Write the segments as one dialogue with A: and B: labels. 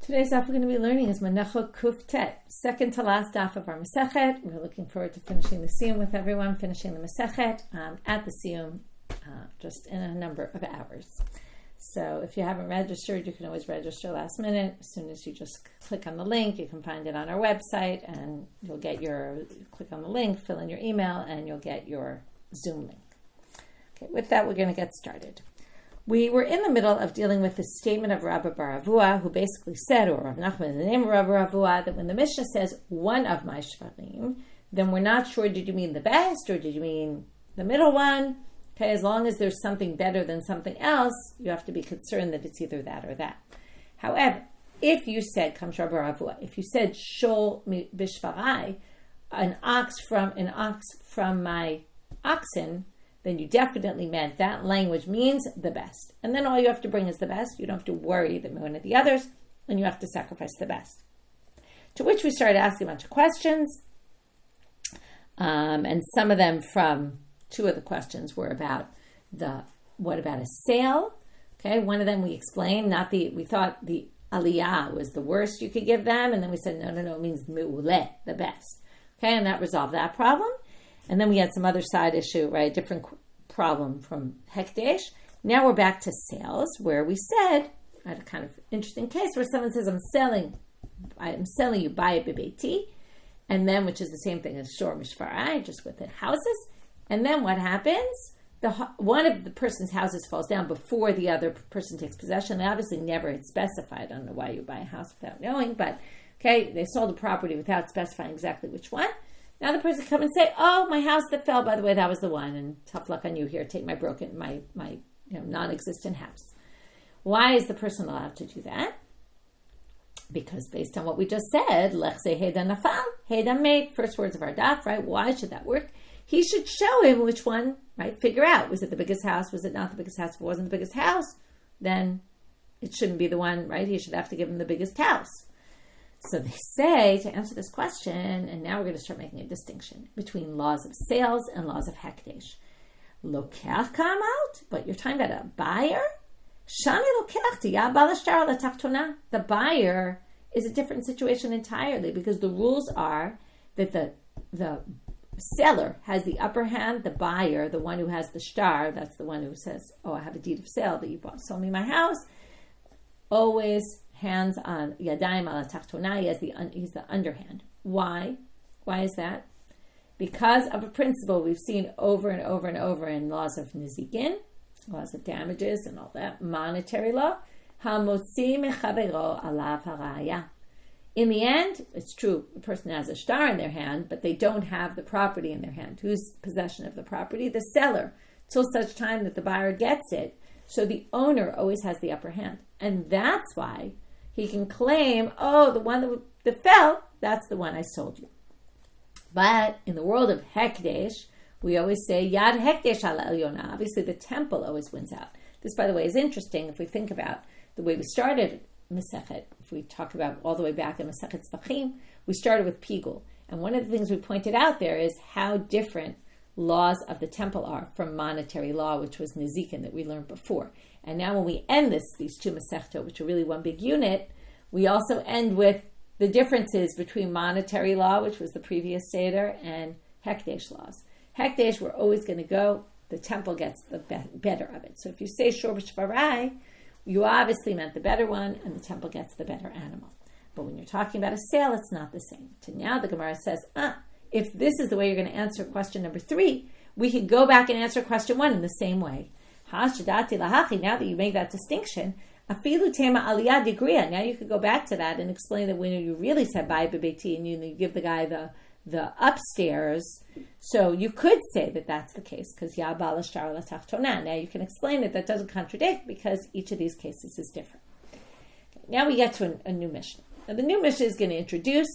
A: Today's daf we're going to be learning is Menachot Kuf Tet, second to last daf of our Masechet. We're looking forward to finishing the siyum with everyone, finishing the Masechet at the siyum just in a number of hours. So if you haven't registered, you can always register last minute. As soon as you just click on the link, you can find it on our website, and you'll get click on the link, fill in your email, and you'll get your Zoom link. Okay, with that, we're going to get started. We were in the middle of dealing with the statement of Raba bar Avuha, who basically said, or Rav Nachman in the name of Raba bar Avuha, that when the Mishnah says one of my shvarim, then we're not sure, did you mean the best or did you mean the middle one? Okay, as long as there's something better than something else, you have to be concerned that it's either that or that. However, if you said, Raba bar Avuha, if you said shol bishvarai, an ox from my oxen, then you definitely meant that language means the best. And then all you have to bring is the best. You don't have to worry that one of the others, and you have to sacrifice the best. To which we started asking a bunch of questions. And some of them two of the questions were about what about a sale? Okay, one of them we explained, we thought the aliyah was the worst you could give them, and then we said, no, it means me'uleh, the best. Okay, and that resolved that problem. And then we had some other side issue, right? Different problem from hekdesh. Now we're back to sales, where we said, I had a kind of interesting case where someone says, I'm selling you buy bebeiti, and then, which is the same thing as shor mishvarai, just with the houses. And then what happens? One of the person's houses falls down before the other person takes possession. They obviously never had specified. I don't know why you buy a house without knowing, but okay, they sold the property without specifying exactly which one. Now the person come and say, oh, my house that fell, by the way, that was the one, and tough luck on you here, take my non-existent house. Why is the person allowed to do that? Because based on what we just said, lech ze hedan nafal, hedan made, first words of our daf, right? Why should that work? He should show him which one, right? Figure out, was it the biggest house? Was it not the biggest house? If it wasn't the biggest house, then it shouldn't be the one, right? He should have to give him the biggest house. So they say, to answer this question, and now we're going to start making a distinction between laws of sales and laws of hekdesh. Lokech come out, but you're talking about a buyer? Shani lokech tiyah balashtar latachtona. The buyer is a different situation entirely, because the rules are that the seller has the upper hand, the buyer, the one who has the shtar, that's the one who says, oh, I have a deed of sale that you sold me my house, always hands on yadayim ala tachtona, he's the underhand. Why? Why is that? Because of a principle we've seen over and over and over in laws of nizikin, laws of damages and all that, monetary law. Hamotzi mechavero alav haraya. In the end, it's true, the person has a shtar in their hand, but they don't have the property in their hand. Who's possession of the property? The seller, till such time that the buyer gets it. So the owner always has the upper hand. And that's why he can claim, oh, the one that fell, that's the one I sold you. But in the world of hekdesh, we always say, yad hekdesh ala elyona. Obviously, the temple always wins out. This, by the way, is interesting if we think about the way we started Masechet. If we talk about all the way back in Masechet Tzvachim, we started with Pigul. And one of the things we pointed out there is how different laws of the temple are from monetary law, which was Nizikin that we learned before. And now when we end these two Masechtot, which are really one big unit, we also end with the differences between monetary law, which was the previous Seder, and hekdesh laws. Hekdesh, we're always going to go, the temple gets the better of it. So if you say shor b'shvarai, you obviously meant the better one, and the temple gets the better animal. But when you're talking about a sale, it's not the same. To now the Gemara says, if this is the way you're going to answer question number 3, we could go back and answer question 1 in the same way. Now that you make that distinction, afilu tema aliyah digriya. Now you could go back to that and explain that when you really said buy bebeiti and you give the guy the upstairs, so you could say that that's the case because ya balashtar latachtona. Now you can explain that doesn't contradict because each of these cases is different. Okay, now we get to a new Mishnah. Now the new Mishnah is going to introduce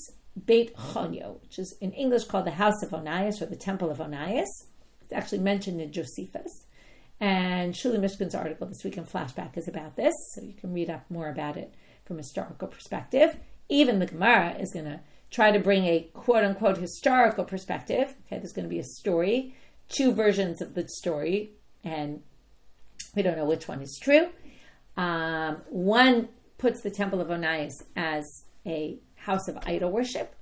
A: Beit Chonyo, which is in English called the House of Onias or the Temple of Onias. It's actually mentioned in Josephus. And Shuli Mishkan's article this week in Flashback is about this, so you can read up more about it from a historical perspective. Even the Gemara is going to try to bring a quote-unquote historical perspective. Okay, there's going to be a story, 2 versions of the story, and we don't know which one is true. One puts the Temple of Onias as a house of idol worship.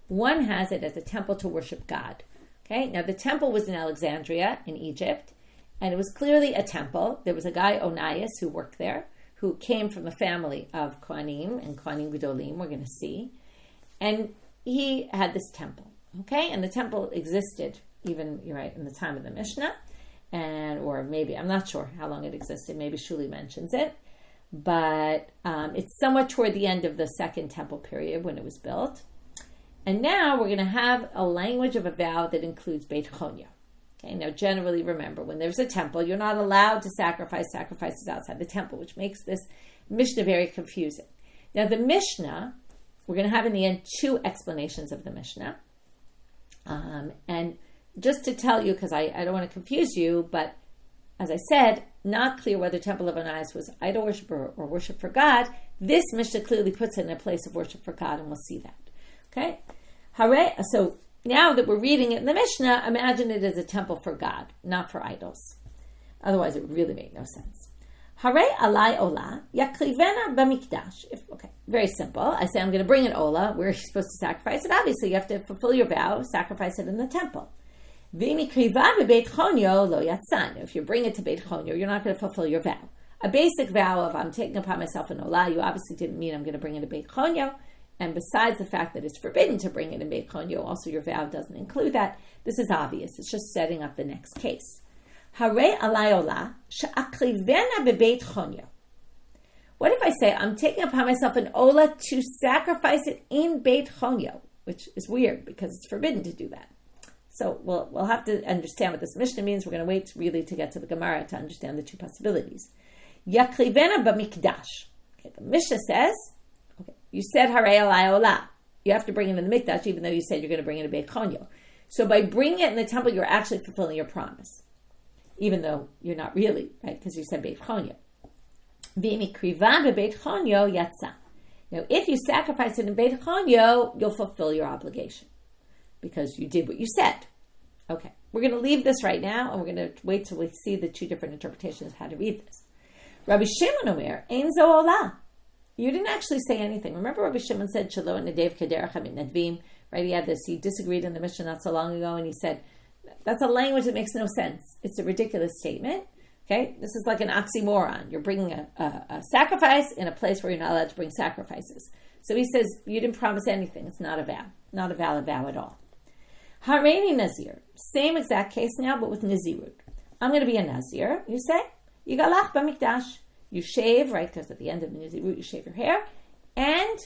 A: One has it as a temple to worship God. Okay, now the temple was in Alexandria in Egypt, and it was clearly a temple. There was a guy, Onias, who worked there, who came from the family of Kohanim and Kohanim Gedolim, we're going to see. And he had this temple, okay? And the temple existed even, you're right, in the time of the Mishnah, or maybe, I'm not sure how long it existed. Maybe Shuli mentions it. But it's somewhat toward the end of the second temple period when it was built. And now we're going to have a language of a vow that includes Beit Chonya. Okay, now generally remember, when there's a temple, you're not allowed to sacrifice sacrifices outside the temple, which makes this Mishnah very confusing. Now the Mishnah, we're going to have in the end two explanations of the Mishnah. And just to tell you, because I don't want to confuse you, but as I said, not clear whether Temple of Onias was idol worship or worship for God. This Mishnah clearly puts it in a place of worship for God, and we'll see that. Okay? So now that we're reading it in the Mishnah, imagine it as a temple for God, not for idols. Otherwise, it would really make no sense. Hare alai ola yakrivena b'mikdash. Okay, very simple. I say I'm going to bring an ola. Where are you supposed to sacrifice it? Obviously, you have to fulfill your vow, sacrifice it in the temple. V'mikriva b'beit chonyo lo yatzan. If you bring it to Beit Chonyo, you're not going to fulfill your vow. A basic vow of I'm taking upon myself an ola, you obviously didn't mean I'm going to bring it to Beit Chonyo. And besides the fact that it's forbidden to bring it in Beit Chonyo, also your vow doesn't include that. This is obvious. It's just setting up the next case. Hare alai ola she'akrivena bebeit chonyo. What if I say I'm taking upon myself an ola to sacrifice it in Beit Chonyo, which is weird because it's forbidden to do that. So we'll have to understand what this Mishnah means. We're going to wait really to get to the Gemara to understand the two possibilities. Yakrivena b'mikdash. Okay, the Mishnah says, okay, you said Hare alai ola. You have to bring it in the mikdash, even though you said you're going to bring it in Beit Chonyo. So by bringing it in the temple, you're actually fulfilling your promise, even though you're not really, right? Because you said Beit Chonyo. V'mikrivan b'Beit Chonyo yatsa. Now, if you sacrifice it in Beit Chonyo, you'll fulfill your obligation because you did what you said. Okay, we're going to leave this right now, and we're going to wait till we see the two different interpretations of how to read this. Rabbi Shimon Omer, Ein zo ola. You didn't actually say anything. Remember Rabbi Shimon said, Shelo nedev kederach mitnadvim, right? He disagreed in the Mishnah not so long ago, and he said, that's a language that makes no sense. It's a ridiculous statement. Okay, this is like an oxymoron. You're bringing a sacrifice in a place where you're not allowed to bring sacrifices. So he says, you didn't promise anything. It's not a vow. Not a valid vow at all. Hareini Nazir. Same exact case now, but with Nazirut. I'm going to be a Nazir, you say. Yigalach b'mikdash. You shave, right, because at the end of the Nazirut, you shave your hair, and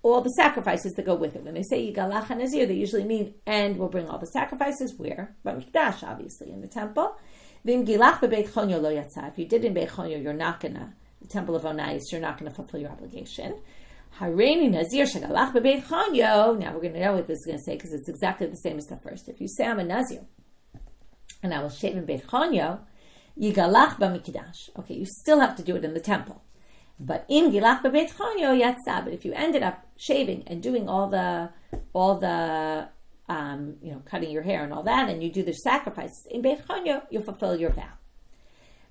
A: all the sacrifices that go with it. When they say Yigalach HaNazir, they usually mean, and we'll bring all the sacrifices. Where? B'mikdash, obviously, in the temple. V'im gilach b'beit chonyo lo yatsa. If you did in Beit Chonyo, you're not going to, the Temple of Onias, you're not going to fulfill your obligation. Hareini Nazir shagalach b'beit chonyo. Now we're going to know what this is going to say, because it's exactly the same as the first. If you say I'm a Nazir, and I will shave in Beit Chonyo, Yigalach b'mikdash. Okay, you still have to do it in the temple. But in Gilach b'beit Chonyo yatsa. But if you ended up shaving and doing all the cutting your hair and all that, and you do the sacrifices in Beit Chonyo, you'll fulfill your vow.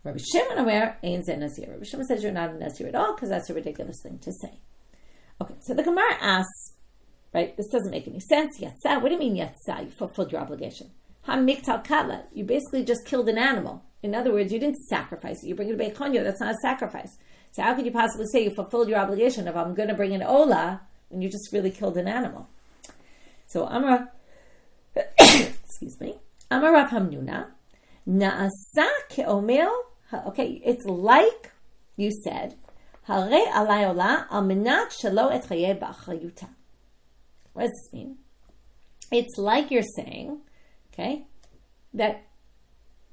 A: Rabbi Shimon Omer, Ein ze Nazir. Rabbi Shimon says you're not a Nazir at all, because that's a ridiculous thing to say. Okay, so the Gemara asks, right, this doesn't make any sense. Yatsa, what do you mean yatsa? You fulfilled your obligation. Ha-miktal katla, you basically just killed an animal. In other words, you didn't sacrifice it. You bring it to Beit Chonyo, that's not a sacrifice. So how could you possibly say you fulfilled your obligation if I'm going to bring an ola when you just really killed an animal? So Amar, excuse me, Amar Rav Hamnuna, Naasa ke'omel, okay, it's like you said, Hare alai ola al menat shelo et chayeh ba'achrayuta. What does this mean? It's like you're saying, okay, that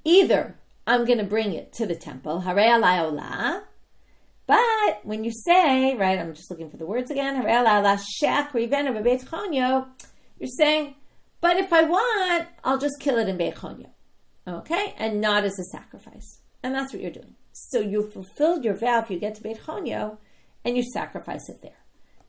A: either I'm going to bring it to the temple, Hare alai ola, but when you say, right, I'm just looking for the words again, Hare alai ola she'akrivena b'beit chonyo, you're saying, but if I want, I'll just kill it in Beit Chonyo, okay, and not as a sacrifice. And that's what you're doing. So you fulfilled your vow if you get to Beit Chonyo, and you sacrifice it there,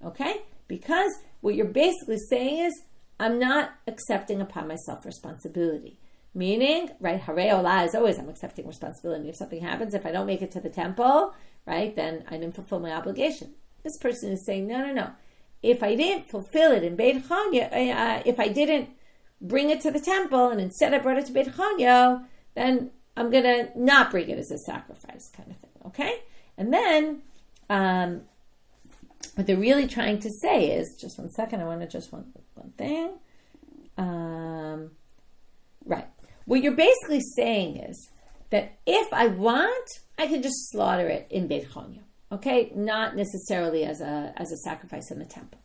A: okay? Because what you're basically saying is, I'm not accepting upon myself responsibility. Meaning, right, Hare Olah is always, I'm accepting responsibility. If something happens, if I don't make it to the temple, right, then I didn't fulfill my obligation. This person is saying, no. If I didn't fulfill it in Beit Chanyo, if I didn't bring it to the temple and instead I brought it to Beit Chanyo, then I'm going to not bring it as a sacrifice kind of thing, okay? And then what they're really trying to say is, just one second, I want to just one thing. Right. What you're basically saying is that if I want, I can just slaughter it in Beit Chanyo, okay? Not necessarily as a sacrifice in the temple.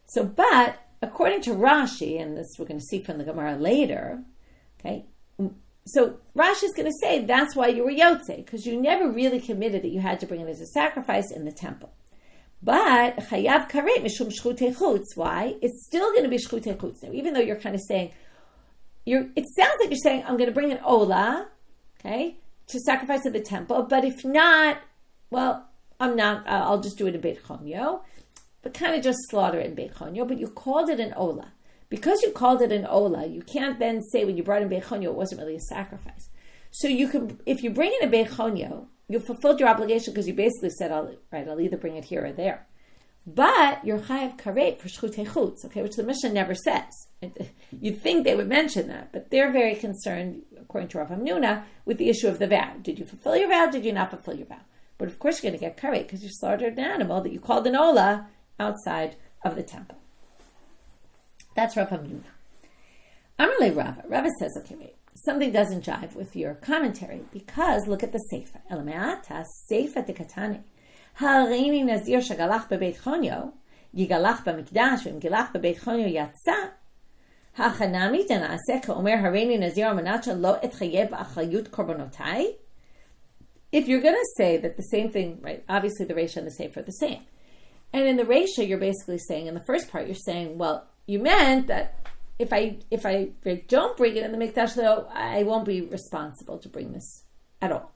A: So, but according to Rashi, and this we're going to see from the Gemara later, okay? So Rashi is going to say that's why you were yotze, because you never really committed that you had to bring it as a sacrifice in the temple. But chayav karet mishum shchutei chutz. Why? It's still going to be shchutei chutz. Now, even though you're kind of saying, it sounds like you're saying, I'm going to bring an olah, okay, to sacrifice at the temple. But if not, well, I'm not. I'll just do it in Beit Chanyo, but kind of just slaughter it in Beit Chanyo. But you called it an olah. Because you called it an olah, you can't then say when you brought in Beit Chanyo, it wasn't really a sacrifice. So you can, if you bring in a Beit Chanyo, you fulfilled your obligation because you basically said, I'll either bring it here or there. But you're chayav karet for shchutei chutz, okay, which the Mishnah never says. You'd think they would mention that, but they're very concerned, according to Rav Hamnuna, with the issue of the vow. Did you fulfill your vow? Did you not fulfill your vow? But of course you're going to get karet because you slaughtered an animal that you called an olah outside of the temple. That's Rav Hamnuna. Amalei Rava. Rava says, okay, wait. Something doesn't jive with your commentary because look at the Seifa. Elameata Seifa dekatane. Hareini nazir shagalach bebeit chonyo yigalach b'mikdash v'imgilach bebeit chonyo yatsa. Hachanami tenaseh ka'omer hareini nazir menachot lo etchayev achayut korbonotai. If you're going to say that the same thing, right? Obviously the Reisha and the Seifa are the same. And in the Reisha, you're basically saying, in the first part, you're saying, well, you meant that if I don't bring it in the mikdash, though, I won't be responsible to bring this at all.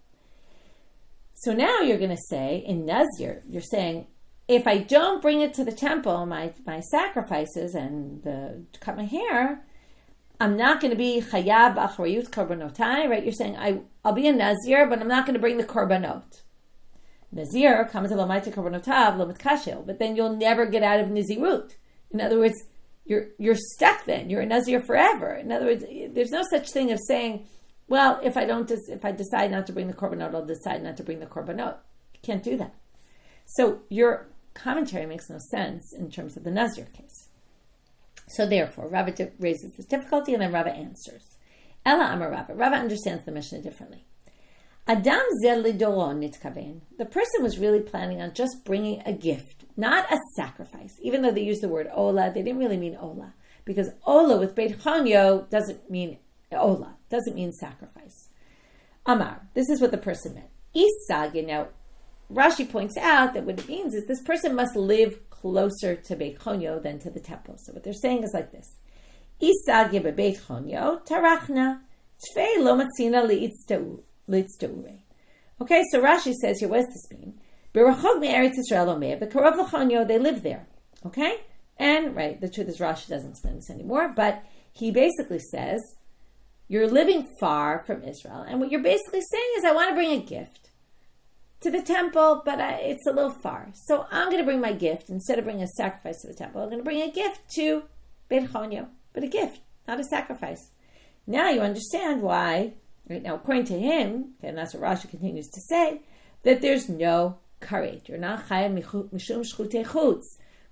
A: So now you're going to say, in Nazir, you're saying, if I don't bring it to the temple, my sacrifices and cut my hair, I'm not going to be chayav achrayut korbonotai, right? You're saying, I'll be a Nazir, but I'm not going to bring the korbanot. Nazir comes to lomaita korbonotav lo mitkashel, but then you'll never get out of Nazirut. In other words, you're stuck then. You're a Nazir forever. In other words, there's no such thing of saying, well, if I decide not to bring the korbanot, I'll decide not to bring the korbanot. You can't do that. So your commentary makes no sense in terms of the Nazir case. So therefore, Rava raises this difficulty and then Rava answers. Ella Amar Rava. Rava understands the Mishnah differently. Adam zel lidoron nitkaven. The person was really planning on just bringing a gift, not a sacrifice. Even though they use the word olah, they didn't really mean olah. Because olah with Beit Chanyo doesn't mean olah, doesn't mean sacrifice. Amar, this is what the person meant. Isag, now Rashi points out that what it means is this person must live closer to Beit Chanyo than to the temple. So what they're saying is like this. Isag Beit Chanyo tarachna tfei lo matzina li'itzteu. Okay, so Rashi says here, what does this mean? Berachog me'eretz Yisrael omeh, but karov l'chanyo, they live there. Okay? And, right, the truth is Rashi doesn't explain this anymore, but he basically says, you're living far from Israel, and what you're basically saying is, I want to bring a gift to the temple, but it's a little far. So I'm going to bring my gift, instead of bringing a sacrifice to the temple, I'm going to bring a gift to Beit Chanyo, but a gift, not a sacrifice. Now you understand why. Right now, according to him, and that's what Rashi continues to say, that there's no karet. You're not chayav mishum shchutei chutz.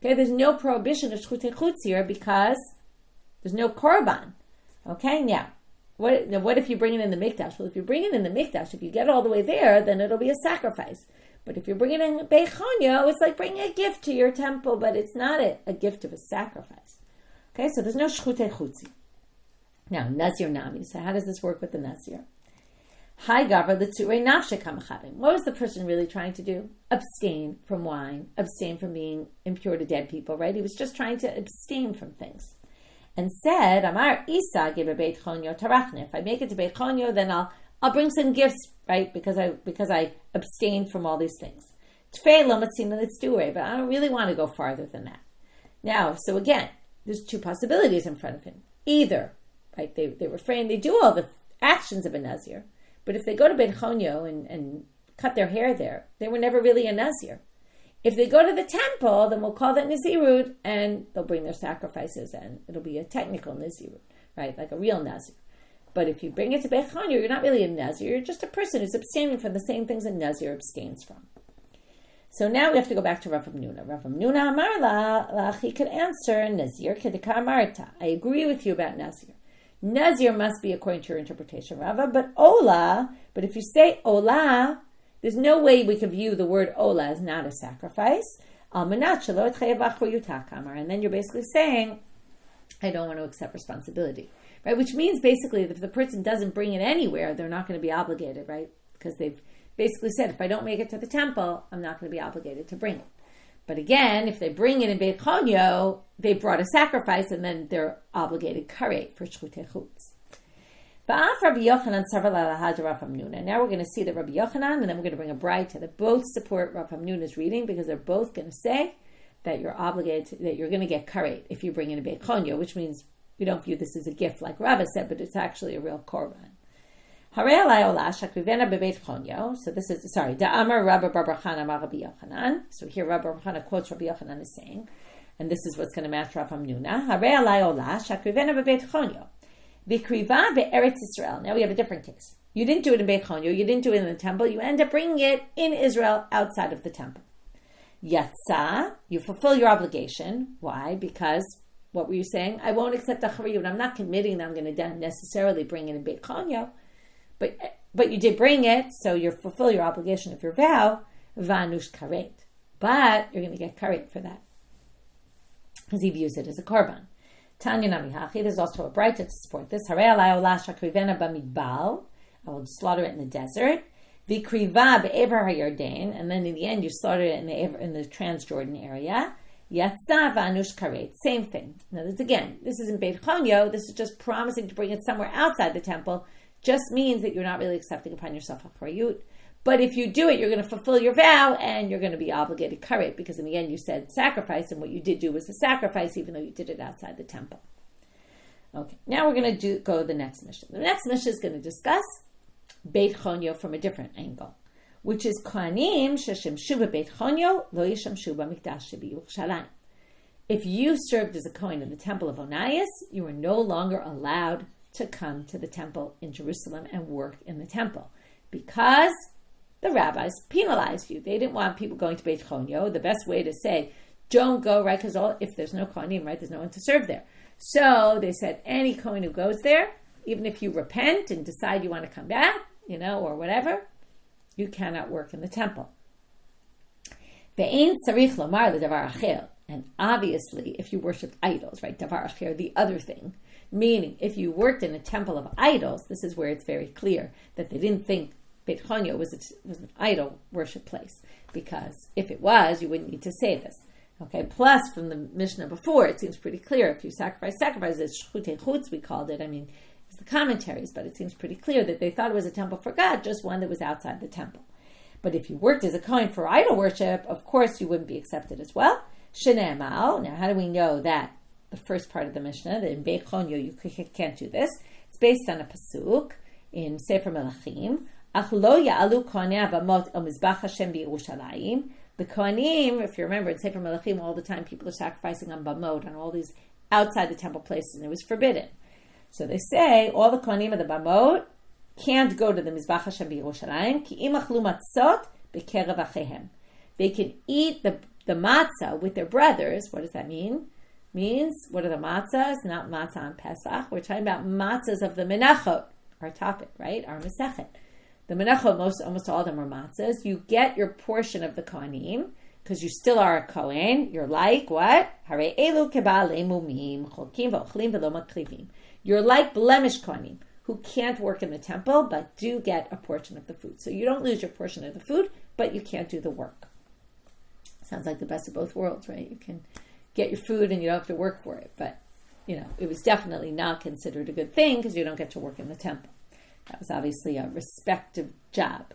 A: Okay, there's no prohibition of shchutei chutz here because there's no korban. Okay, now what if you bring it in the mikdash? Well, if you bring it in the mikdash, if you get all the way there, then it'll be a sacrifice. But if you're bringing it in Beit Chanyo, it's like bringing a gift to your temple, but it's not a gift of a sacrifice. Okay, so there's no shchutei chutz. Now, Nazir Nami. So how does this work with the Nazir? Hi Gavra l'tzurei nafshe kamachavim. What was the person really trying to do? Abstain from wine, abstain from being impure to dead people, right? He was just trying to abstain from things. And said, Amar Isa give a Beit Chanyo tarachne. If I make it to Beit Chanyo, then I'll bring some gifts, right? Because I abstained from all these things. Tfei lo matzina l'tzurei, but I don't really want to go farther than that. Now, so again, there's two possibilities in front of him. Either, right, they refrain, they do all the actions of a Nazir, but if they go to Beit Chanyo and cut their hair there, they were never really a Nazir. If they go to the temple, then we'll call that Nazirut, and they'll bring their sacrifices, and it'll be a technical Nazirut, right? Like a real Nazir. But if you bring it to Beit Chonyo, you're not really a Nazir. You're just a person who's abstaining from the same things a Nazir abstains from. So now we have to go back to Rav Hamnuna. Rav Hamnuna Amar la, he could answer, Nazir kedekar marta. I agree with you about Nazir. Nazir must be according to your interpretation, Rava, but Ola, but if you say Ola, there's no way we could view the word Ola as not a sacrifice. And then you're basically saying, I don't want to accept responsibility. Right, which means basically that if the person doesn't bring it anywhere, they're not going to be obligated, right? Because they've basically said, if I don't make it to the temple, I'm not going to be obligated to bring it. But again, if they bring it in Beit Chonyo, they brought a sacrifice, and then they're obligated karet for shchutei chutz. Now we're going to see that Rabbi Yochanan, and then we're going to bring a braita that both support Rav Hamnuna's reading, because they're both going to say that you're obligated, that you're going to get karet if you bring in a Beit Chonyo, which means we don't view this as a gift like Rava said, but it's actually a real korban. So this is, Da'amar Rabba Bar Bar Chana Amar Rabbi Yochanan. So here Rabba Bar Chana quotes Rabbi Yochanan as saying, and this is what's going to match Rav Hamnuna. Harei alai ola shakrivena bebeit chonyo. Vikriva be'eretz Israel. Now we have a different case. You didn't do it in Beit Chonyo, you didn't do it in the temple, you end up bringing it in Israel outside of the temple. Yatsa, you fulfill your obligation. Why? Because what were you saying? I won't accept the chariyut. I'm not committing that I'm going to necessarily bring it in Beit Chonyo, but you did bring it, so you fulfill your obligation of your vow, vanush karet. But you're going to get karet for that, because he views it as a korban. Tanya namihachi, there's also a braita to support this. Harei alai ola shakrivena b'midbal, I will slaughter it in the desert. Vikriva be'ever hayarden, and then in the end you slaughter it in the Transjordan area. Yatsa vanush karet, same thing. Now this isn't Beit Chonyo, this is just promising to bring it somewhere outside the temple, just means that you're not really accepting upon yourself a chariyut. But if you do it, you're going to fulfill your vow, and you're going to be obligated karet, because in the end you said sacrifice, and what you did do was a sacrifice, even though you did it outside the temple. Okay, now we're going to go to the next mission. The next mission is going to discuss Beit Chonyo from a different angle, which is Kohanim sheshemshu b'Beit Chonyo lo yishemshu b'mikdash shebiyerushalayim. If you served as a Kohen in the Temple of Onias, you are no longer allowed to come to the temple in Jerusalem and work in the temple, because the rabbis penalized you. They didn't want people going to Beit Chonyo. The best way to say, don't go, right? Because if there's no Kohanim, right, there's no one to serve there. So they said, any Kohen who goes there, even if you repent and decide you want to come back, or whatever, you cannot work in the temple. Ve'ein tzarich lomar ledavar acher. And obviously, if you worship idols, right, davar acher, the other thing, meaning if you worked in a temple of idols, this is where it's very clear that they didn't think Beit Chonyo was an idol worship place, because if it was, you wouldn't need to say this. Okay. Plus, from the Mishnah before, it seems pretty clear if you sacrifices, shchutei chutz, we called it. I mean, it's the commentaries, but it seems pretty clear that they thought it was a temple for God, just one that was outside the temple. But if you worked as a Kohen for idol worship, of course you wouldn't be accepted as well. Shene'emal. Now, how do we know that the first part of the Mishnah, that in Beit Chonyo you can't do this? It's based on a pasuk in Sefer Melachim. Ach lo ya'alu kohanei abamot el mizbach Hashem b'Yerushalayim. The Kohanim, if you remember, in Sefer Melachim, all the time people are sacrificing on bamot, on all these outside the temple places, and it was forbidden. So they say all the Kohanim of the bamot can't go to the mizbach Hashem b'Yerushalayim. Ki im achlu matzot b'kerev achehem. They can eat the matzah with their brothers. What does that mean? Means, what are the matzahs? Not matzah on Pesach. We're talking about matzahs of the Menachot, our topic, right? Our Masechet. The Menachot, almost all of them are matzahs. You get your portion of the Kohanim, because you still are a Kohen. You're like, what? Harei elu keba'alei mumim, cholkim v'ochlim v'lo makrivim. You're like blemish Kohanim, who can't work in the temple, but do get a portion of the food. So you don't lose your portion of the food, but you can't do the work. Sounds like the best of both worlds, right? You can get your food and you don't have to work for it. But, it was definitely not considered a good thing because you don't get to work in the temple. That was obviously a respectable job.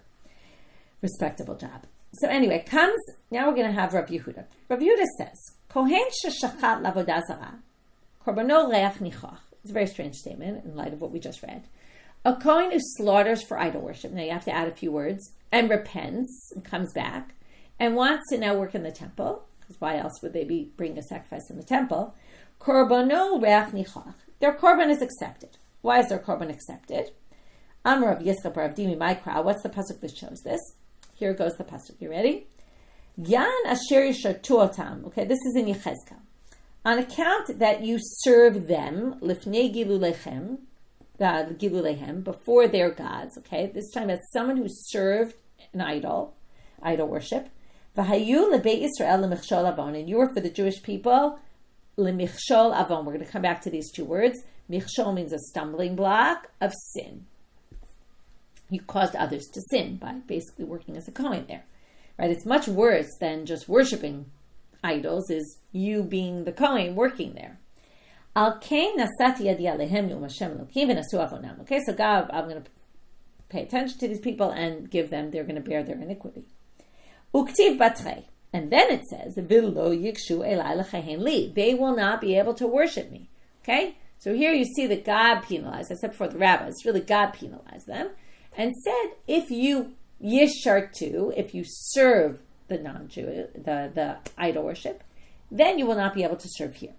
A: So anyway, now we're going to have Rav Yehuda. Rav Yehuda says, Kohen sheshachat lavodah zarah, korbanot reach nichach. It's a very strange statement in light of what we just read. A Kohen who slaughters for idol worship, now you have to add a few words, and repents and comes back and wants to now work in the temple, because why else would they be bringing a sacrifice in the temple? Korbono reach nichach. Their korban is accepted. Why is their korban accepted? Amar of Yitzchak bar Avdimi Mikra. What's the pasuk that shows this? Here goes the pasuk. You ready? Yan asher yishartu otam. Okay, this is in Yechezkel. On account that you serve them, lifnei gilulehem, before their gods. Okay, this time it's someone who served an idol worship. V'hayu lebeit Yisrael lemichshol avon, and you were for the Jewish people lemichshol avon. We're going to come back to these two words. Michshol means a stumbling block of sin. You caused others to sin by basically working as a Kohen there, right? It's much worse than just worshiping idols, is you being the Kohen working there. Okay, so God, I'm going to pay attention to these people and give them, they're going to bear their iniquity. Uktiv batre. And then it says, they will not be able to worship me. Okay? So here you see that God penalized, I said before the rabbis, really God penalized them, and said, if you yishartu, if you serve the non-Jew, the idol worship, then you will not be able to serve here.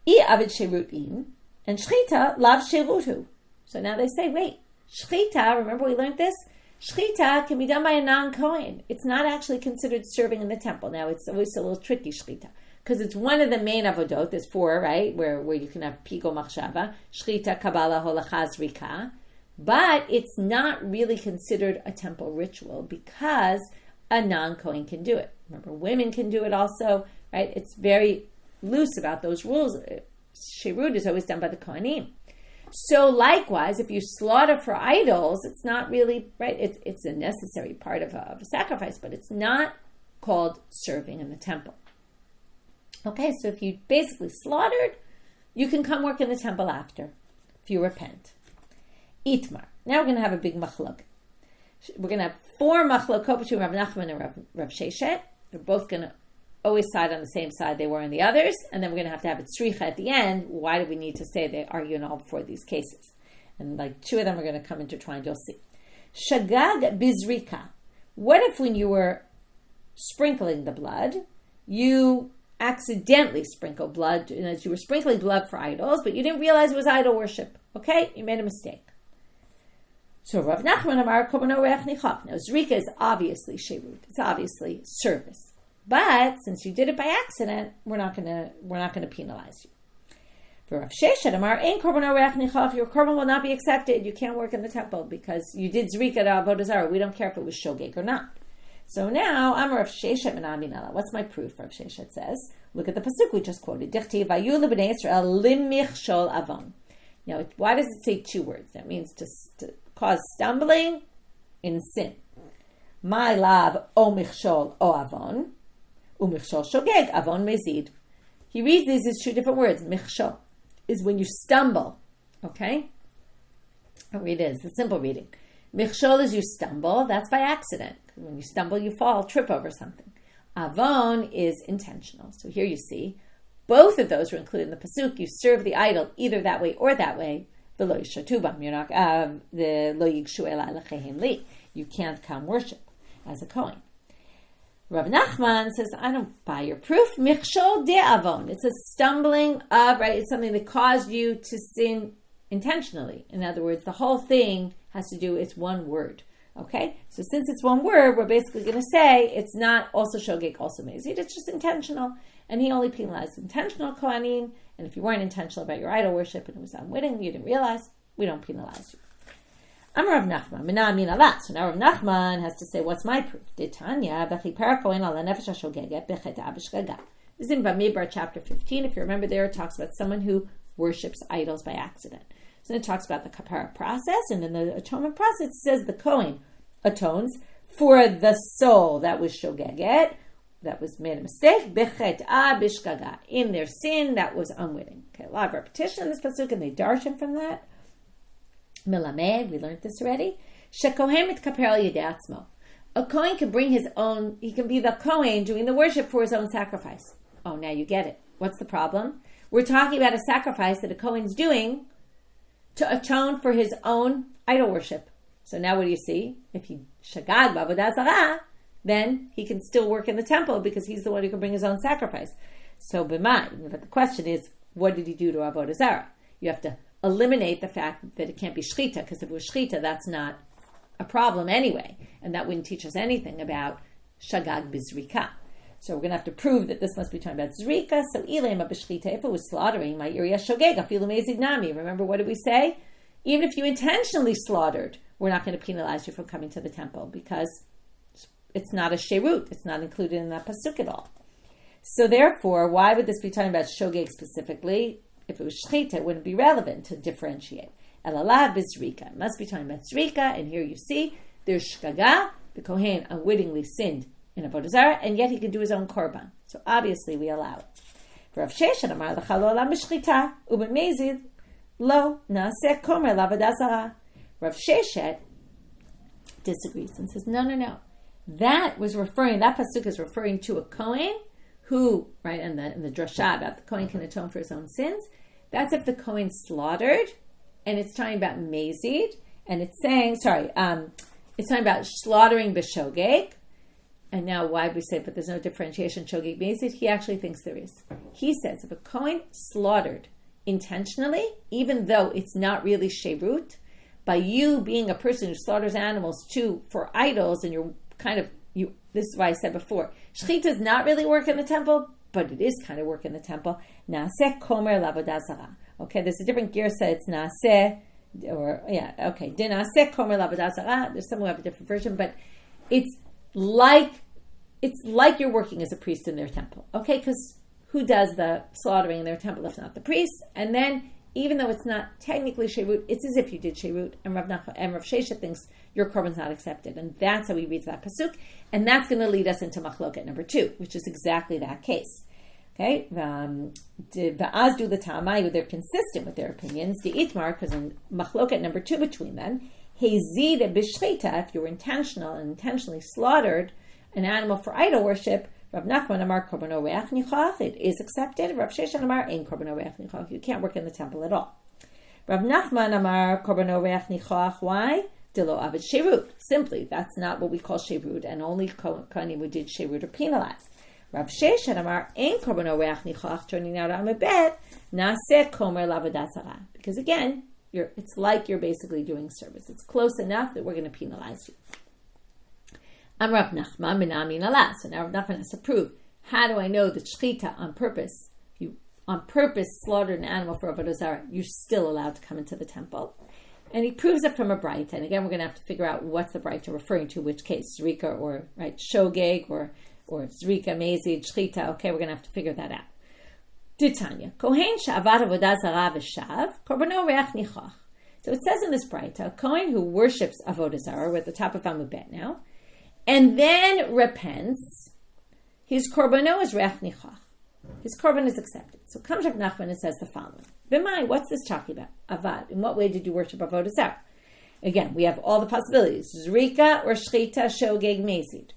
A: I avid sherutin, and shchita lav sherutu. So now they say, wait, shchita, remember we learned this? Shchita can be done by a non-Kohen. It's not actually considered serving in the temple. Now it's always a little tricky, shchita, because it's one of the main avodot. There's four, right, where you can have pigo machshava, shchita, kabbalah, holacha, zrika. But it's not really considered a temple ritual because a non-Kohen can do it. Remember, women can do it also, right? It's very loose about those rules. Shirut is always done by the Kohanim. So likewise, if you slaughter for idols, it's not really, right? It's a necessary part of a sacrifice, but it's not called serving in the temple. Okay, so if you basically slaughtered, you can come work in the temple after, if you repent. Itmar. Now we're going to have a big machlok. We're going to have 4 machlokot between Rav Nachman and Rav Sheshet. They're both going to always side on the same side they were in the others, and then we're going to have a tzricha at the end. Why do we need to say they argue in all 4 of these cases? And like 2 of them are going to come intertwined, you'll see. Shagag bizrika. What if when you were sprinkling the blood, you accidentally sprinkled blood, and as you were sprinkling blood for idols, but you didn't realize it was idol worship? Okay, you made a mistake. So Rav Nachman Amar Korbono Reach Nichach. Now Zrika is obviously shirut. It's obviously service. But since you did it by accident, we're not gonna penalize you. For Rav Sheshet Amar Ein Korbono Reach Nichach, your korban will not be accepted. You can't work in the temple because you did Zrika to Avodah Zarah. We don't care if it was shogeg or not. So now Amar Rav Sheshet Menaminala. What's my proof? Rav Sheshet says, look at the pasuk we just quoted. Dichti Vayu lebnei Yisrael limichshol avon. Now, why does it say 2 words? That means to cause stumbling in sin. My lav o michshol o avon, umichshol shogeg avon mezid. He reads these as 2 different words. Michshol is when you stumble. Okay? I'll read it. It's a simple reading. Michshol is you stumble. That's by accident. When you stumble, you fall, trip over something. Avon is intentional. So here you see, both of those are included in the pasuk. You serve the idol either that way or that way. You're not you can't come worship as a Kohen. Rav Nachman says, I don't buy your proof. Michshol de avon. It's a stumbling of, right? It's something that caused you to sin intentionally. In other words, the whole thing has to do, it's one word. Okay? So since it's one word, we're basically going to say it's not also shogeg, also mezid. It's just intentional. And he only penalized intentional Kohanim. And if you weren't intentional about your idol worship and it was unwitting, you didn't realize, we don't penalize you. I'm Rav Nachman. So now Rav Nachman has to say, what's my proof? This is in Bamidbar chapter 15. If you remember there, it talks about someone who worships idols by accident. So then it talks about the kapara process, and in the atonement process, it says the Kohen atones for the soul that was shogeget, that was made a mistake, bishgaga, in their sin that was unwitting. Okay, a lot of repetition in this pasuk, and they darshan from that. Milamed, we learned this already. Shekohen mitkaper al yedei atzmo. A Kohen can bring his own, he can be the Kohen doing the worship for his own sacrifice. Oh, now you get it. What's the problem? We're talking about a sacrifice that a Kohen's doing to atone for his own idol worship. So now what do you see? If he shagad b'avodah zarah, then he can still work in the temple because he's the one who can bring his own sacrifice. So b'mai, but the question is, what did he do to avodah zarah? You have to eliminate the fact that it can't be shchita, because if it was shchita, that's not a problem anyway, and that wouldn't teach us anything about shagag bizrika. So we're going to have to prove that this must be talking about zrika. So ilema b'shchita, if it was slaughtering, my iriya shogeg afilu mezid nami. Remember, what did we say? Even if you intentionally slaughtered, we're not going to penalize you for coming to the temple because it's not a sherut. It's not included in that pasuk at all. So therefore, why would this be talking about shogeg specifically? If it was shchita, it wouldn't be relevant to differentiate. Elala bizrika. It must be talking about zrika, and here you see there's shgaga. The kohen unwittingly sinned in avodah zarah, and yet he can do his own korban. So obviously we allow it. Rav Sheshet amar lecha lo olam b'shchita u'b'mezid lo naaseh komer l'avodah zarah. Rav Sheshet disagrees and says, no. That pasuk is referring to a kohen who, right, and the drasha about the kohen can atone for his own sins. That's if the kohen slaughtered, and it's talking about mezid, and it's saying, it's talking about slaughtering b'shogeg. And now why we say, but there's no differentiation, shogeg mezid? He actually thinks there is. He says if a kohen slaughtered intentionally, even though it's not really sherut, by you being a person who slaughters animals for idols, and this is why I said before, shechita does not really work in the temple, but it is kind of work in the temple. Naaseh komer l'avodah zarah. Okay, there's a different girsa. It's naaseh, dinaseh komer l'avodah zarah. There's some who have a different version, but it's like you're working as a priest in their temple. Okay, because who does the slaughtering in their temple if not the priest? And then, even though it's not technically sherut, it's as if you did sherut, and Rav Sheshet thinks your korban's not accepted, and that's how he reads that pasuk, and that's going to lead us into machloket number 2, which is exactly that case. Okay, va'az du l'ta'amai, they're consistent with their opinions. The itmar, because in machloket number 2 between them, hezid b'shchita, if you were intentionally slaughtered an animal for idol worship, Rav Nachman amar korban oreach nichach, it is accepted. Rav Sheshet amar ein korban oreach nichach, you can't work in the temple at all. Rav Nachman amar korban oreach nichach, why? Delo avid sherut. Simply, that's not what we call sherut, and only kohanim who did sherut are penalized. Rav Sheshet amar ein korban oreach nichach, turning out on a bed, naaseh komer l'avodah zarah, because again, it's like you're basically doing service. It's close enough that we're going to penalize you. I'm Rav Nachman menamin alah. So now Rav Nachman has to prove. How do I know that shchita on purpose, if you on purpose slaughtered an animal for avodah zarah, you're still allowed to come into the temple? And he proves it from a braita. And again, we're going to have to figure out what's the braita referring to, which case, zrika or shogeg or zrika, mezid, shchita. Okay, we're going to have to figure that out. Titania, kohen she'avad avodah zarah v'shav, korbano reach nichach. So it says in this braita, a kohen who worships avodah zarah, we're at the top of Amud Bet now, and then repents, his korbano is reach nichach. His korban is accepted. So comes Rav Nachman and says the following. B'mai, what's this talking about? Avad. In what way did you worship avodah zarah? Again, we have all the possibilities. Zrika or shchita, shogeg, mezid.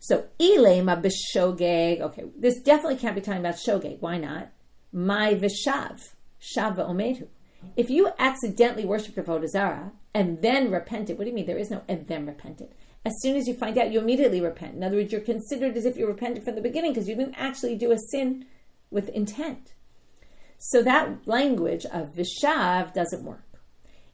A: So, ilema b'shogeg. Okay, this definitely can't be talking about shogeg. Why not? Mai v'shav. Shav v'omedu. If you accidentally worshipped avodah zarah and then repented, what do you mean? There is no and then repented. As soon as you find out, you immediately repent. In other words, you're considered as if you repented from the beginning because you didn't actually do a sin with intent. So that language of v'shav doesn't work.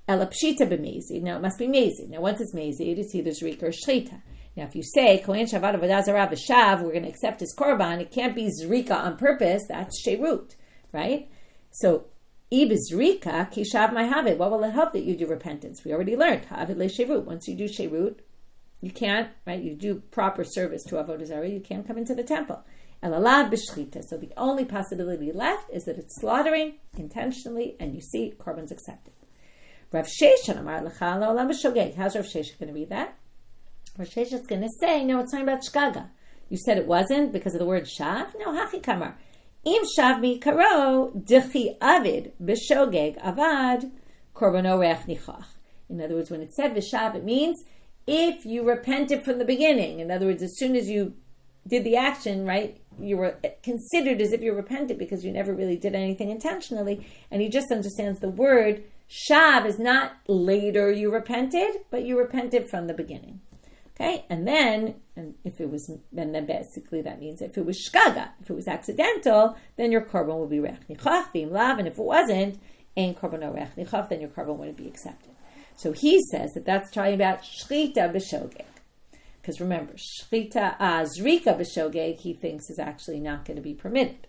A: Elapshita b'mezid. Now it must be mezid. Now once it's mezid, it's either zrika or shchita. Now if you say kohen shavad avodah zarah v'shav, we're going to accept his korban. It can't be zrika on purpose. That's sherut, right? So ibizrika kishav ma'havid. What will it help that you do repentance? We already learned havid le sherut. Once you do sherut, you can't, right? You do proper service to avodah zarah. You can't come into the temple. Elalad b'shchita. So the only possibility left is that it's slaughtering intentionally, and you see korban's accepted. Rav Sheshet amar lecha lo olam b'shogeg. How's Rav Sheshet going to read that? Rav Sheshet's going to say, no, it's talking about shgaga. You said it wasn't because of the word shav? No, hachi kamar. Im shav mi karo dichi avid b'shogeg avad korbano reach nichach. In other words, when it said v'shav, it means if you repented from the beginning. In other words, as soon as you did the action, right, you were considered as if you repented because you never really did anything intentionally, and he just understands the word Shav is not later you repented, but you repented from the beginning. Okay, and then basically that means if it was shkaga, if it was accidental, then your korban will be rech nichach, v'im lav, and if it wasn't, ein korban no rech nichach, then your korban wouldn't be accepted. So he says that that's talking about shchita b'shogeg. Because remember, shchita zrika b'shogeg, he thinks is actually not going to be permitted.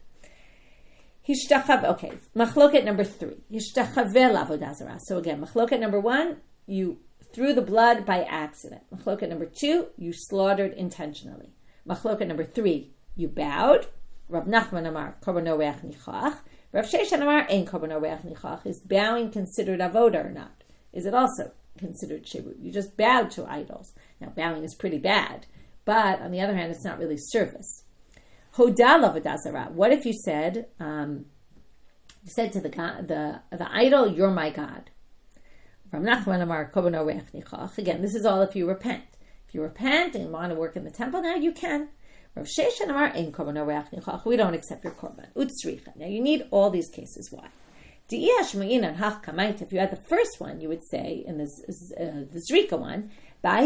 A: Okay, machloket number 3. Hishtachaveh la'avodah zarah. So again, machloket number 1, you threw the blood by accident. Machloket number 2, you slaughtered intentionally. Machloket number 3, you bowed. Rav Nachman amar korban no reach nichach. Rav Sheshan amar ein korban no reach nichach. Is bowing considered avodah or not? Is it also considered shirut? You just bowed to idols. Now bowing is pretty bad, but on the other hand, it's not really service. Hodal avodah zarah. What if you said to the God, the idol, "You're my God"? From Nachman amar korban no reach nichach. Again, this is all if you repent. If you repent and want to work in the temple, now you can. Rav Sheshan amar ein korban no reach nichach. We don't accept your korban. Utzricha. Now you need all these cases. Why? If you had the first one, you would say in the zrika one, that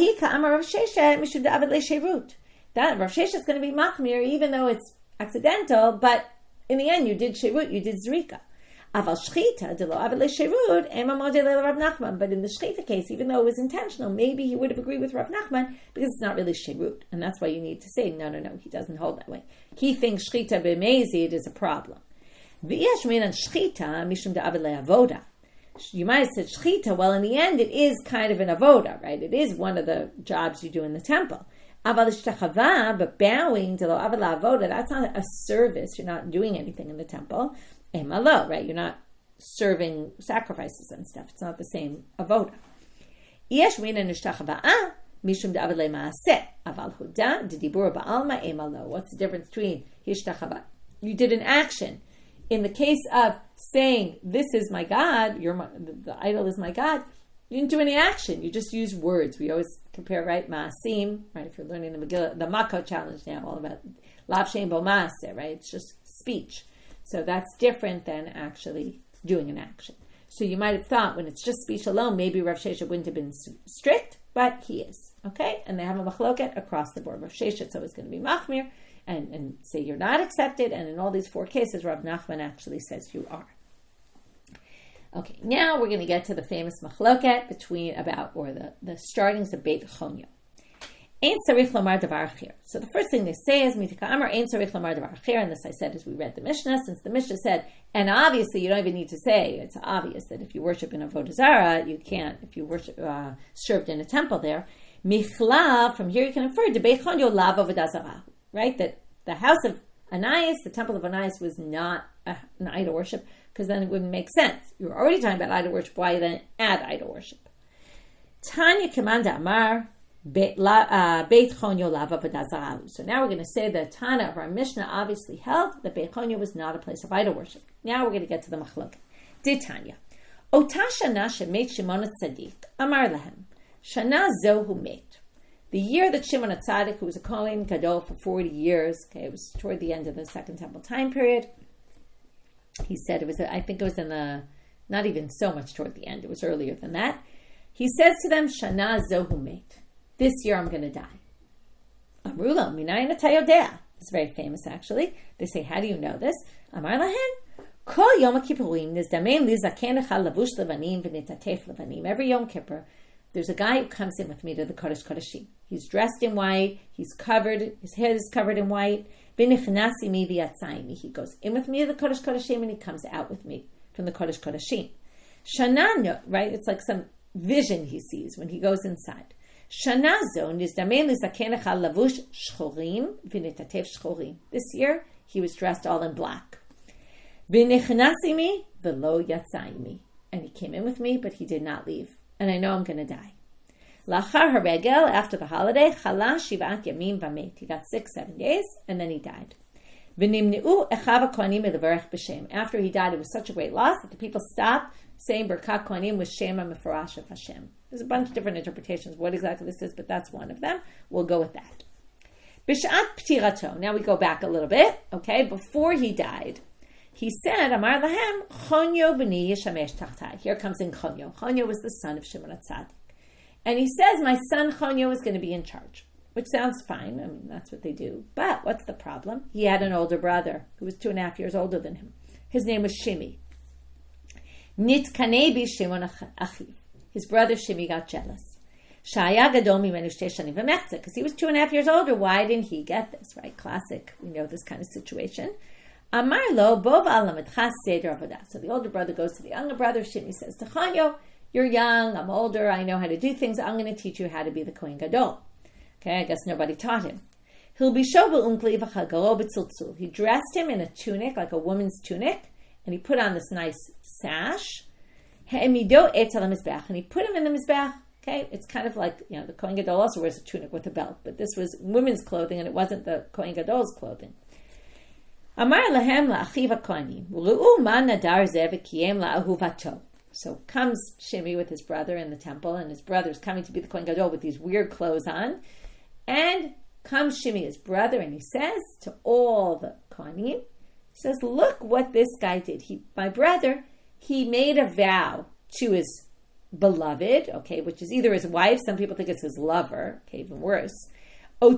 A: Rav Shesha is going to be machmir, even though it's accidental, but in the end you did shirut, you did zrika. But in the shchita case, even though it was intentional, maybe he would have agreed with Rav Nachman because it's not really shirut, and that's why you need to say no. He doesn't hold that way. He thinks shchita b'mezid is a problem. You might have said shchita. Well, in the end, it is kind of an avoda, right? It is one of the jobs you do in the temple. But bowing to avoda, that's not a service. You're not doing anything in the temple. Emalo, right? You're not serving sacrifices and stuff. It's not the same avoda. What's the difference between hishtachava? You did an action. In the case of saying, "This is my God," the idol is my God, you didn't do any action. You just use words. We always compare, right? Ma'asim, right? If you're learning the Megillah, the Menachot challenge now, all about lav shein bo ma'aseh, right? It's just speech. So that's different than actually doing an action. So you might have thought when it's just speech alone, maybe Rav Shesha wouldn't have been strict, but he is. Okay? And they have a machloket across the board. Rav Shesha, it's always going to be machmir. And say you're not accepted, and in all these 4 cases, Rav Nachman actually says you are. Okay, now we're going to get to the famous machloket the startings of Beit Chonyo. Ein tzarich lomar davar achir. So the first thing they say is mitika amar ein tzarich lomar davar achir, and this I said as we read the Mishnah, since the Mishnah said, and obviously you don't even need to say, it's obvious that if you worship in Avodah Zarah, you can't, if you worship served in a temple there. Michlav, from here you can infer, de Beit Chonyo lav avodah zarah. Right, that the house of Onias, the Temple of Onias, was not an idol worship, because then it wouldn't make sense. You were already talking about idol worship. Why then add idol worship? Tanya Kamanda Amar Beit Chonyo Lava V'Dazaru. So now we're going to say the Tana of our Mishnah obviously held that Beit Chonyo was not a place of idol worship. Now we're going to get to the Machlok. Did Tanya Ota Shana Shemet Shimon Tzaddik Amar Lahem Shana Zohu Met. The year that Shimon HaTzadik, who was a Kohen Gadol for 40 years, okay, it was toward the end of the Second Temple time period. He said I think it was not even so much toward the end, it was earlier than that. He says to them, Shana Zohu Met. This year I'm going to die. Amrula, Minayin Atayodea. It's very famous actually. They say, how do you know this? Amar Lahen. Kol Yom HaKippurim nizdamein li zakenecha lavush levanim v'nitatef levanim. Every Yom Kippur, there's a guy who comes in with me to the Kodesh Kodeshim. He's dressed in white. He's covered. His head is covered in white. He goes in with me to the Kodesh Kodeshim and he comes out with me from the Kodesh Kodeshim. Shanano, right? It's like some vision he sees when he goes inside. Shanazo nizdamein lizakenecha lavush shchorim v'nitatef shchorim. This year he was dressed all in black. V'nichnasimi v'lo yatzayimi. And he came in with me, but he did not leave. And I know I'm going to die. Lachar haregel, after the holiday, chala shivat yamim vamet. He got 6-7 days, and then he died. V'nimneu echav kohanim elevarech b'shem. After he died, it was such a great loss that the people stopped saying Berkat Kohanim with Shema Mefarash of Hashem. There's a bunch of different interpretations what exactly this is, but that's one of them. We'll go with that. B'shat ptirato. Now we go back a little bit, okay? Before he died, He said, Amar lahem, Chonyo b'ni yishamesh tachtai. Here comes in Chonyo. Chonyo was the son of Shimon HaTzadik. And he says, my son Chonyo is going to be in charge, which sounds fine. I mean, that's what they do. But what's the problem? He had an older brother who was 2.5 years older than him. His name was Shimi. Nitkanebi Shimon Achiv. His brother Shimi got jealous. Shaya gadol mimenu shtei shanim v'mechzeh, because he was 2.5 years older. Why didn't he get this? Right? Classic. We know this kind of situation. Amar lo bov alametchas seder avodah. So the older brother goes to the younger brother. Shimi says to Chonyo, you're young, I'm older, I know how to do things. I'm going to teach you how to be the Kohen Gadol. Okay, I guess nobody taught him. He dressed him in a tunic, like a woman's tunic, and he put on this nice sash. And he put him in the mizbech. Okay, it's kind of like, the Kohen Gadol also wears a tunic with a belt, but this was women's clothing, and it wasn't the Kohen Gadol's clothing. Amar lahem la'achiv ha'kohanim, ru'u ma nadar zeh v'kiyem la'ahuvato. So comes Shimi with his brother in the temple, and his brother's coming to be the Kohen Gadol with these weird clothes on. And comes Shimi, his brother, and he says to all the Kohanim, he says, look what this guy did. My brother, he made a vow to his beloved, okay, which is either his wife, some people think it's his lover, okay, even worse. The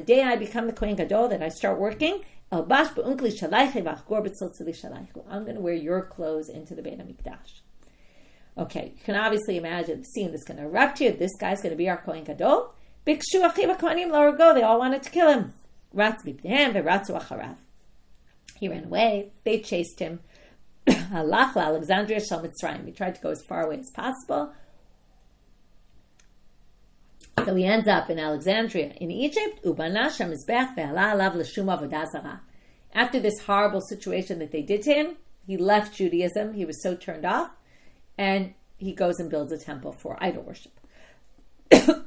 A: day I become the Kohen Gadol, that I start working, I'm going to wear your clothes into the Beit HaMikdash. Okay, you can obviously imagine the scene that's going to erupt here. This guy's going to be our Kohen Gadol. They all wanted to kill him. He ran away. They chased him. He tried to go as far away as possible. So he ends up in Alexandria in Egypt. After this horrible situation that they did to him, he left Judaism. He was so turned off. And he goes and builds a temple for idol worship. What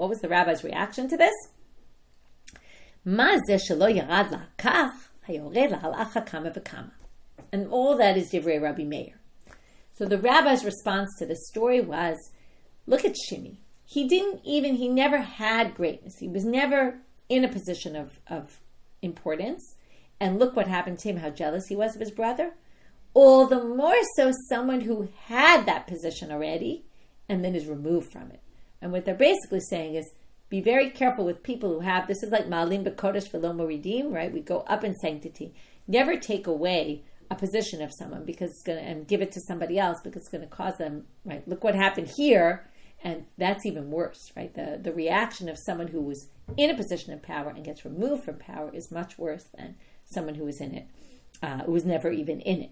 A: was the rabbi's reaction to this? And all that is Divrei Rabbi Meir. So the rabbi's response to this story was, look at Shimi. He never had greatness. He was never in a position of importance. And look what happened to him, how jealous he was of his brother. All the more so someone who had that position already and then is removed from it. And what they're basically saying is, be very careful with people who have, this is like Ma'alim B'Kodesh V'lo Moridim, right? We go up in sanctity. Never take away a position of someone because it's going to, and give it to somebody else because it's going to cause them, right? Look what happened here, and that's even worse, right? The reaction of someone who was in a position of power and gets removed from power is much worse than someone who was in it, who was never even in it.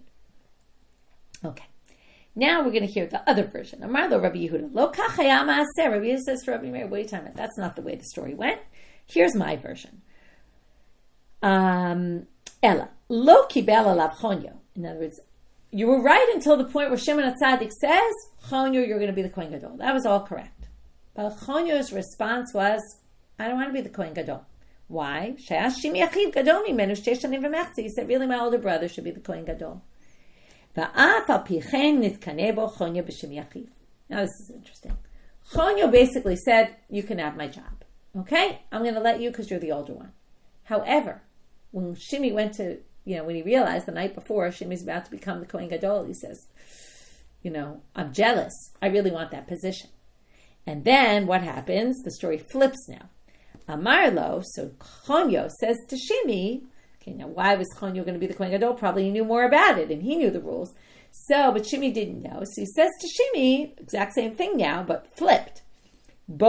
A: Okay. Now we're going to hear the other version. Amar lo Rabbi Yehuda, lo kachaya ma'aseh. Rabbi Yehuda says to Rabbi Meir, wait a minute, that's not the way the story went. Here's my version. Ella, lo kibel alav chonyo. In other words, you were right until the point where Shimon HaTzadik says, Chonyo, you're going to be the Kohen Gadol. That was all correct. But Chonyo's response was, I don't want to be the Kohen Gadol. Why? He said, really, my older brother should be the Kohen Gadol. Now this is interesting. Chonyo basically said, you can have my job. Okay? I'm going to let you because you're the older one. However, when Shimi went to, when he realized the night before Shimi's about to become the Kohen Gadol, he says, I'm jealous. I really want that position. And then what happens? The story flips now. Amarlo, so Chonyo says to Shimi, okay, now why was Chonyo going to be the Kohen Gadol? Probably he knew more about it and he knew the rules. But Shimi didn't know. So he says to Shimi, exact same thing now, but flipped. And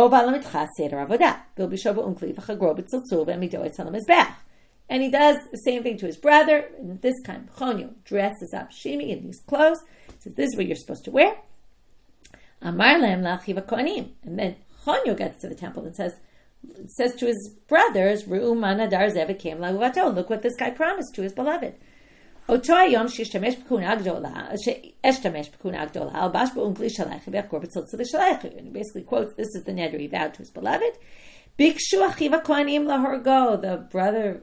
A: he does the same thing to his brother. And this time, Chonyo dresses up Shimi in these clothes. Says, this is what you're supposed to wear. Amar lehem la'achiv ha'kohanim. And then Chonyo gets to the temple and says to his brothers, Ru'u ma nadar zeh v'kiyem la'ahuvato. Look what this guy promised to his beloved. Oto hayom she'eshtamesh b'kuna gdola, albash b'unkli shalaychi v'yachkor b'tziltz l'shalaychi. And he basically quotes, this is the neder he vowed to his beloved. Bikshu achiv ha'kohanim lahorgo.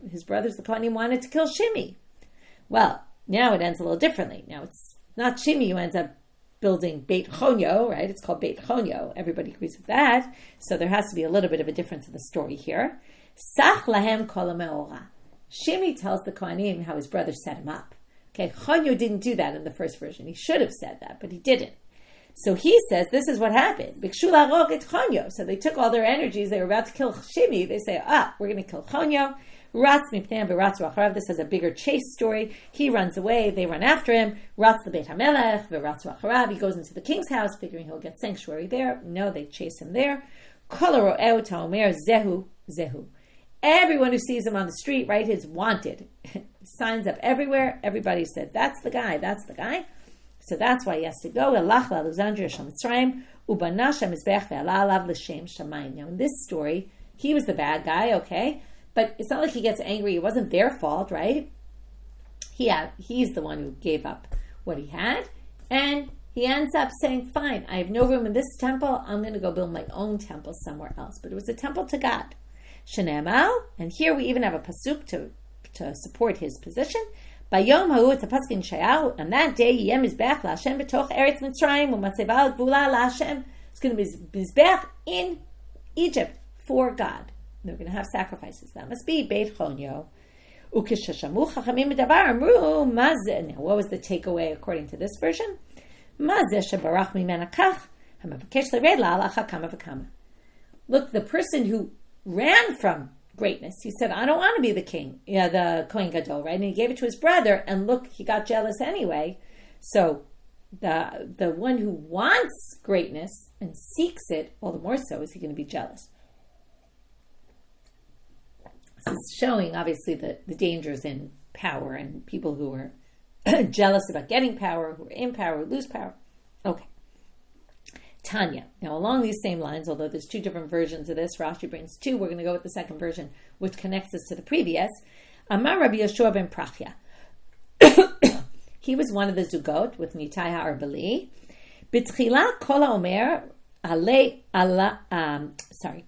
A: His brothers, the Kohanim, wanted to kill Shimi. Well, now it ends a little differently. Now it's not Shimi who ends up building Beit Chonyo, right? It's called Beit Chonyo. Everybody agrees with that. So there has to be a little bit of a difference in the story here. Sach lahem kol me'ora. Shimi tells the Kohanim how his brother set him up. Okay, Chonyo didn't do that in the first version. He should have said that, but he didn't. So he says, this is what happened. Bikshu larog et Chonyo. So they took all their energies. They were about to kill Shimi. They say, we're going to kill Chonyo. Ratz mipneim v'ratz racharav. This has a bigger chase story. He runs away. They run after him. Ratz lebeit hamelech v'ratz racharav. He goes into the king's house, figuring he'll get sanctuary there. No, they chase him there. Kol haro'eh ta'omer zehu zehu. Everyone who sees him on the street, right, is wanted. Signs up everywhere. Everybody said, that's the guy, that's the guy. So that's why he has to go. Elach la'Alexandria shel Mitzrayim ubana shemizbech ve'ala alav l'shem shamayim. Now in this story, he was the bad guy, okay? But it's not like he gets angry. It wasn't their fault, right? He's the one who gave up what he had. And he ends up saying, fine, I have no room in this temple. I'm going to go build my own temple somewhere else. But it was a temple to God. Shenemal, and here we even have a pasuk to support his position. Bayom ha'u, it's a pasuk in Shayahu, and that day, yem mizbech la'Hashem b'toch eretz Mitzrayim, u'matzeval gvula la'Hashem. It's going to be mizbech in Egypt for God. They're going to have sacrifices. That must be Beit Chonyo. Ukeshashamu chachamim medavar amru mazeh. Now, what was the takeaway according to this version? Mazeh shebarach mimena kach hamavakesh lered la'al achakama v'kama. Look, the person who ran from greatness, he said, I don't want to be the king, the Kohen Gadol, right? And he gave it to his brother, and look, he got jealous anyway. So the one who wants greatness and seeks it, all the more so is he going to be jealous. This is showing, obviously, the dangers in power and people who are jealous about getting power, who are in power, who lose power. Okay. Tanya. Now, along these same lines, although there's two different versions of this, Rashi brings two, we're going to go with the second version, which connects us to the previous. Amar Rabbi Yeshua ben Prachya. He was one of the Zugot with Nitai Ha'arbali. B'tchila kol ha'omer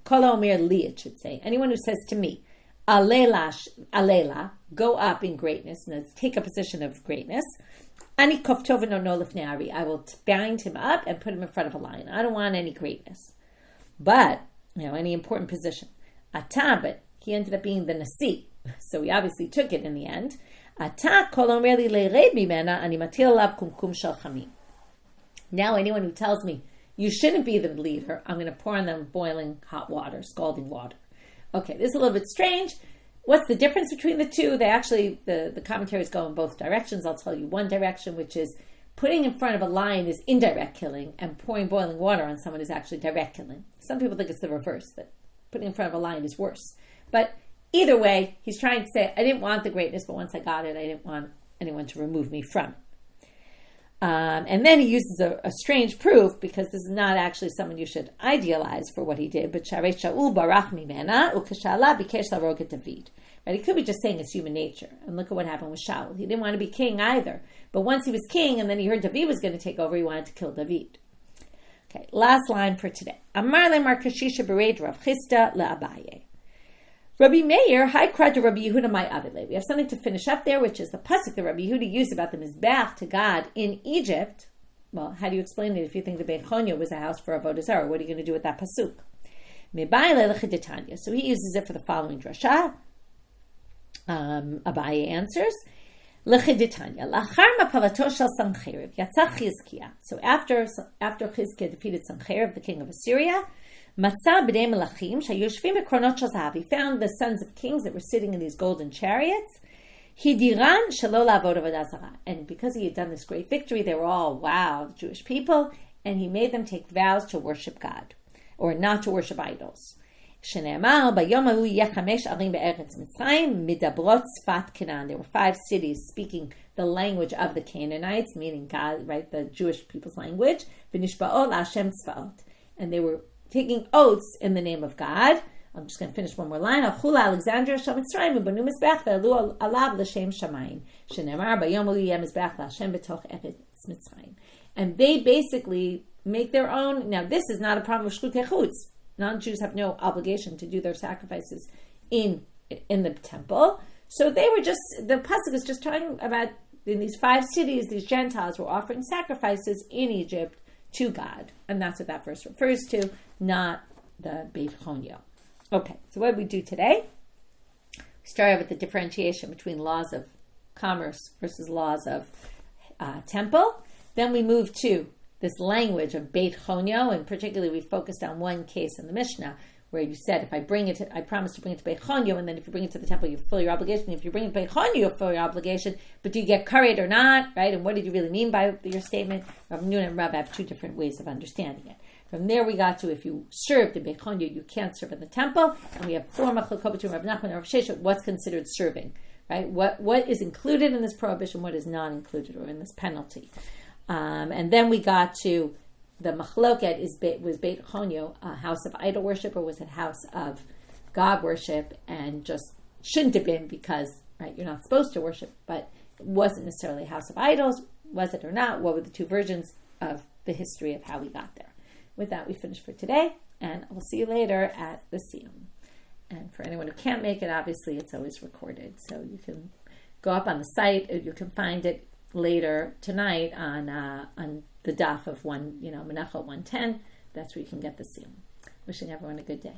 A: kol ha'omer li, it should say. Anyone who says to me, Alela, go up in greatness, and take a position of greatness. Ani koftov no lifnei. I will bind him up and put him in front of a lion. I don't want any greatness, but any important position. Ata, but he ended up being the nasi, so he obviously took it in the end. Ata kol omer li leired mimena ani matil alav kumkum shel chamim. Now, anyone who tells me you shouldn't be the leader, I'm going to pour on them boiling hot water, scalding water. Okay, this is a little bit strange. What's the difference between the two? They actually, the commentaries go in both directions. I'll tell you one direction, which is putting in front of a lion is indirect killing, and pouring boiling water on someone is actually direct killing. Some people think it's the reverse, that putting in front of a lion is worse. But either way, he's trying to say, I didn't want the greatness, but once I got it, I didn't want anyone to remove me from it. And then he uses a strange proof, because this is not actually someone you should idealize for what he did. But Sharei Shaul barach mimena ukeshala bikesh larog et David. Right? He could be just saying it's human nature. And look at what happened with Shaul. He didn't want to be king either. But once he was king, and then he heard David was going to take over, he wanted to kill David. Okay, last line for today. Amar le Mar Kashisha bereid Rav Chisda le'Abaye. Rabbi Meir, hi krad to Rabbi Yehuda my avidle. We have something to finish up there, which is the pasuk that Rabbi Yehuda used about the mizbach to God in Egypt. Well, how do you explain it if you think the Beit Chonyo was a house for Avodah Zarah? What are you going to do with that pasuk? So he uses it for the following drasha. Abaye answers. So after Chizkiah defeated Sancherib, the king of Assyria, he found the sons of kings that were sitting in these golden chariots. And because he had done this great victory, they were all, wow, the Jewish people, and he made them take vows to worship God, or not to worship idols. There were 5 cities speaking the language of the Canaanites, meaning God, right, the Jewish people's language. And they were taking oaths in the name of God. I'm just going to finish one more line. Avuha Alexandria shel Mitzrayim ubanu mizbech ve'alu alav l'shem shamayim shenemar bayom yeh mizbech la'Hashem b'toch eretz Mitzrayim. And they basically make their own. Now, this is not a problem with shkutei chutz. Non-Jews have no obligation to do their sacrifices in the temple. So they were just, the pasuk is just talking about in these 5 cities, these Gentiles were offering sacrifices in Egypt to God. And that's what that verse refers to, not the Beit Chonyo. Okay, so what did we do today? Started with the differentiation between laws of commerce versus laws of temple. Then we moved to this language of Beit Chonyo, and particularly we focused on one case in the Mishnah where you said, if I bring it, I promise to bring it to Beit Chonyo, and then if you bring it to the temple, you fulfill your obligation. If you bring it to Beit Chonyo, you fulfill your obligation. But do you get karet or not, right? And what did you really mean by your statement? Rav Nun and Raba have two different ways of understanding it. From there we got to, if you served in Beit Chonyo, you can't serve in the temple. And we have four machlokot between Rav Nachman and Rav Sheshet, what's considered serving, right? What is included in this prohibition, what is not included, or in this penalty. And then we got to the machloket was Beit Chonyo a house of idol worship, or was it house of God worship, and just shouldn't have been because, right, you're not supposed to worship, but it wasn't necessarily a house of idols, was it or not? What were the two versions of the history of how we got there? With that, we finish for today, and we'll see you later at the Siyum. And for anyone who can't make it, obviously it's always recorded, so you can go up on the site, or you can find it later tonight on the daf of Menachot 110. That's where you can get the Siyum. Wishing everyone a good day.